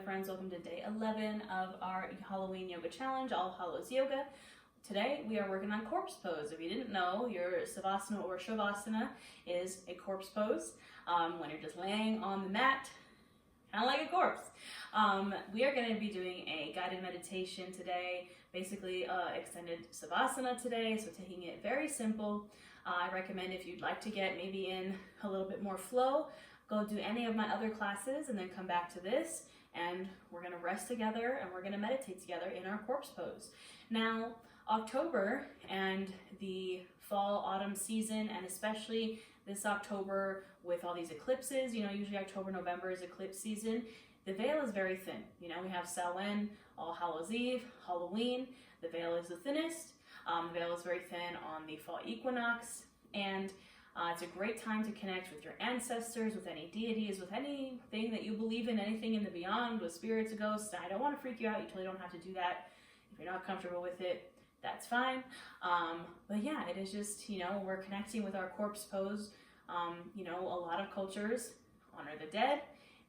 friends. Welcome to day 11 of our Halloween yoga challenge, All Hallows Yoga. Today we are working on corpse pose. If you didn't know, your Savasana or Shavasana is a corpse pose when you're just laying on the mat, kind of like a corpse. We are going to be doing a guided meditation today, basically extended Savasana today, so taking it very simple. I recommend if you'd like to get maybe in a little bit more flow, go do any of my other classes and then come back to this, and we're going to rest together and we're going to meditate together in our corpse pose. Now, October and the fall autumn season, and especially this October with all these eclipses, usually October, November is eclipse season, the veil is very thin. We have Samhain, All Hallows Eve, Halloween, the veil is the thinnest. The veil is very thin on the fall equinox, and it's a great time to connect with your ancestors, with any deities, with anything that you believe in, anything in the beyond, with spirits, ghosts. I don't want to freak you out. You totally don't have to do that. If you're not comfortable with it, that's fine. But yeah, it is just, we're connecting with our corpse pose. A lot of cultures honor the dead,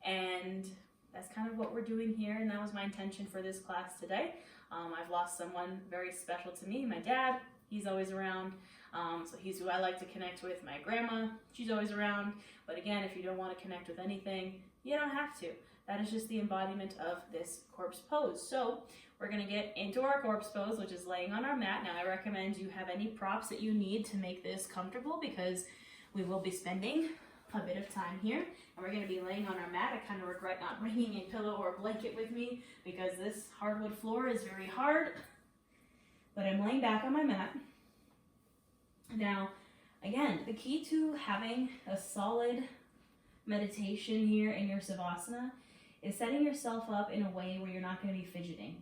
and that's kind of what we're doing here, and that was my intention for this class today. I've lost someone very special to me, my dad. He's always around, so he's who I like to connect with. My grandma, she's always around. But again, if you don't want to connect with anything, you don't have to. That is just the embodiment of this corpse pose. So we're going to get into our corpse pose, which is laying on our mat. Now I recommend you have any props that you need to make this comfortable, because we will be spending a bit of time here, and we're going to be laying on our mat. I kind of regret not bringing a pillow or a blanket with me, because this hardwood floor is very hard. But I'm laying back on my mat. Now, again, the key to having a solid meditation here in your Savasana is setting yourself up in a way where you're not going to be fidgeting.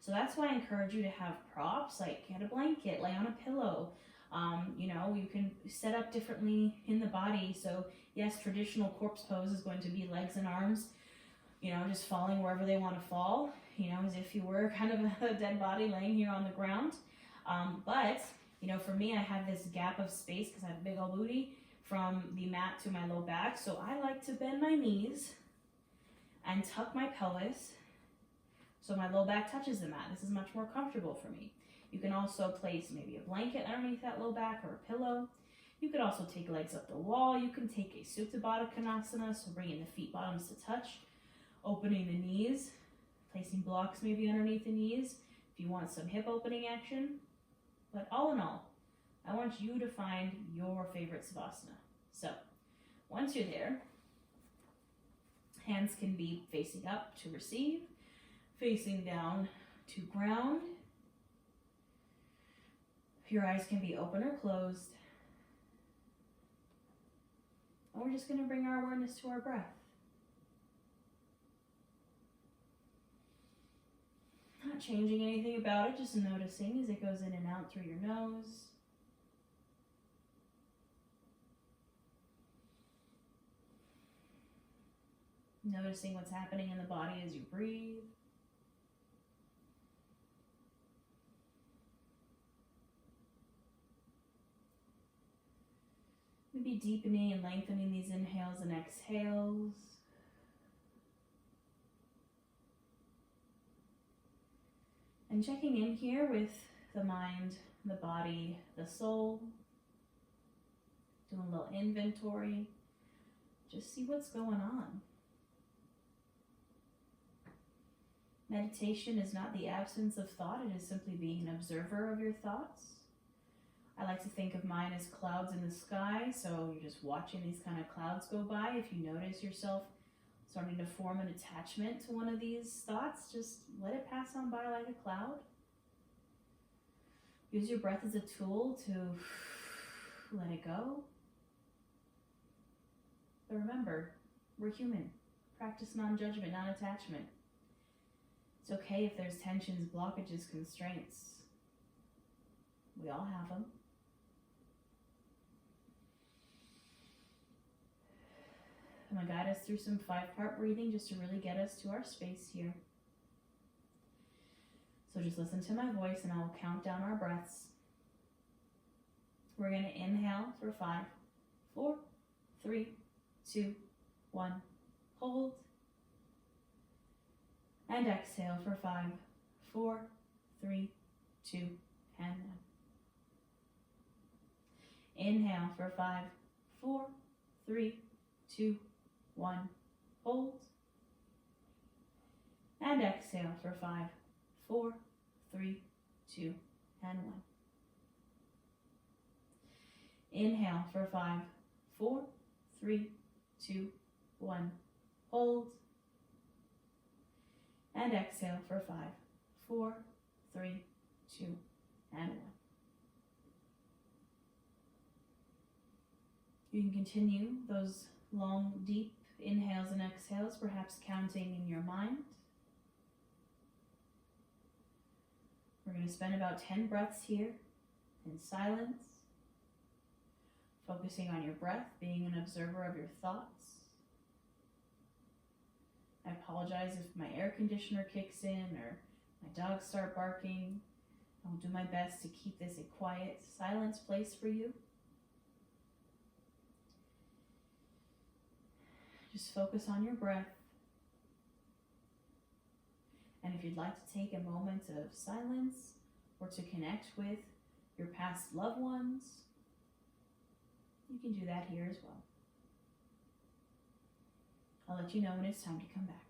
So that's why I encourage you to have props, like get a blanket, lay on a pillow. You can set up differently in the body. So yes, traditional corpse pose is going to be legs and arms, just falling wherever they want to fall, as if you were kind of a dead body laying here on the ground. But for me, I have this gap of space because I have a big old booty from the mat to my low back. So I like to bend my knees and tuck my pelvis so my low back touches the mat. This is much more comfortable for me. You can also place maybe a blanket underneath that low back or a pillow. You could also take legs up the wall. You can take a Supta Baddha Konasana, so bringing the feet bottoms to touch, opening the knees, placing blocks maybe underneath the knees if you want some hip opening action. But all in all, I want you to find your favorite Savasana. So once you're there, hands can be facing up to receive, facing down to ground. Your eyes can be open or closed. And we're just going to bring our awareness to our breath. Not changing anything about it, just noticing as it goes in and out through your nose. Noticing what's happening in the body as you breathe. Maybe deepening and lengthening these inhales and exhales. And checking in here with the mind, the body, the soul. Doing a little inventory. Just see what's going on. Meditation is not the absence of thought. It is simply being an observer of your thoughts. I like to think of mine as clouds in the sky, so you're just watching these kind of clouds go by. If you notice yourself starting to form an attachment to one of these thoughts, just let it pass on by like a cloud. Use your breath as a tool to let it go. But remember, we're human. Practice non-judgment, non-attachment. It's okay if there's tensions, blockages, constraints. We all have them. I'm going to guide us through some 5-part breathing just to really get us to our space here. So just listen to my voice and I'll count down our breaths. We're going to inhale for 5, 4, 3, 2, 1. Hold. And exhale for 5, 4, 3, 2, and 1. Inhale for 5, 4, 3, 2, 1. Hold. And exhale for 5, 4, 3, 2, and 1. Inhale for 5, 4, 3, 2, 1. Hold. And exhale for 5, 4, 3, 2, and 1. You can continue those long, deep inhales and exhales, perhaps counting in your mind. We're going to spend about 10 breaths here in silence, focusing on your breath, being an observer of your thoughts. I apologize if my air conditioner kicks in or my dogs start barking. I'll do my best to keep this a quiet, silent place for you. Just focus on your breath. And if you'd like to take a moment of silence or to connect with your past loved ones, you can do that here as well. I'll let you know when it's time to come back.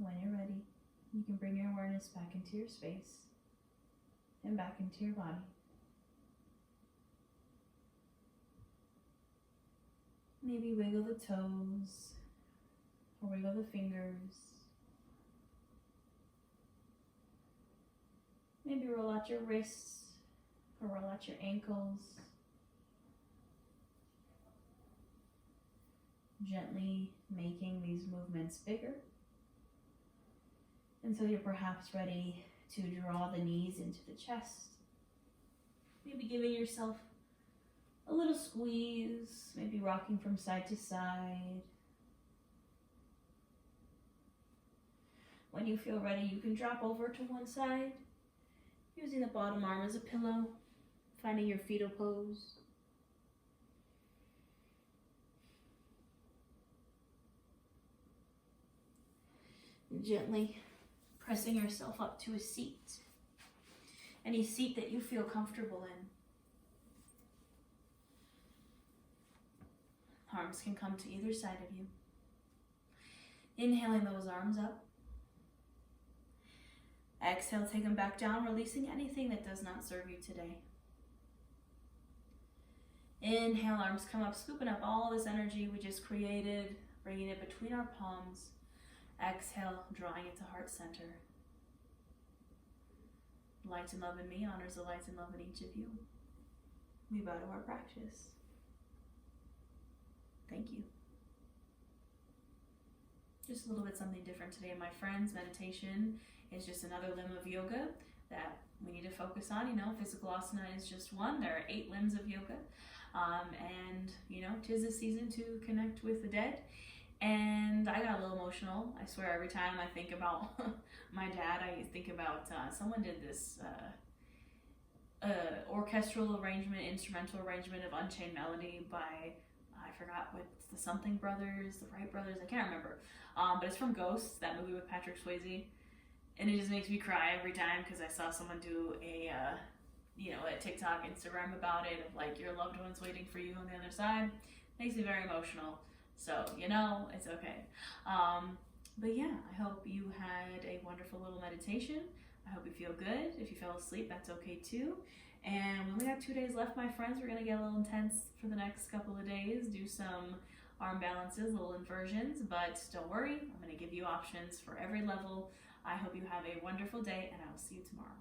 When you're ready, you can bring your awareness back into your space and back into your body. Maybe wiggle the toes or wiggle the fingers. Maybe roll out your wrists or roll out your ankles. Gently making these movements bigger until you're perhaps ready to draw the knees into the chest. Maybe giving yourself a little squeeze, maybe rocking from side to side. When you feel ready, you can drop over to one side, using the bottom arm as a pillow, finding your fetal pose. And gently pressing yourself up to a seat, any seat that you feel comfortable in. Arms can come to either side of you. Inhaling those arms up. Exhale, take them back down, releasing anything that does not serve you today. Inhale, arms come up, scooping up all this energy we just created, bringing it between our palms. Exhale, drawing it to heart center. Light and love in me honors the light and love in each of you. We bow to our practice. Thank you. just a little bit something different today, my friends. Meditation is just another limb of yoga that we need to focus on. You know, physical asana is just one. There are 8 limbs of yoga. And, you know, 'tis the season to connect with the dead. And I got a little emotional. I swear, every time I think about my dad, I think about someone did this orchestral arrangement, instrumental arrangement of Unchained Melody by, I forgot what, the something brothers, the Wright brothers, I can't remember. But it's from Ghosts, that movie with Patrick Swayze. And it just makes me cry every time because I saw someone do a TikTok, Instagram about it, of like your loved one's waiting for you on the other side. Makes me very emotional. So, you know, it's okay. But yeah, I hope you had a wonderful little meditation. I hope you feel good. If you fell asleep, that's okay too. And we only have 2 days left, my friends. We're gonna get a little intense for the next couple of days, do some arm balances, little inversions, but don't worry, I'm gonna give you options for every level. I hope you have a wonderful day, and I will see you tomorrow.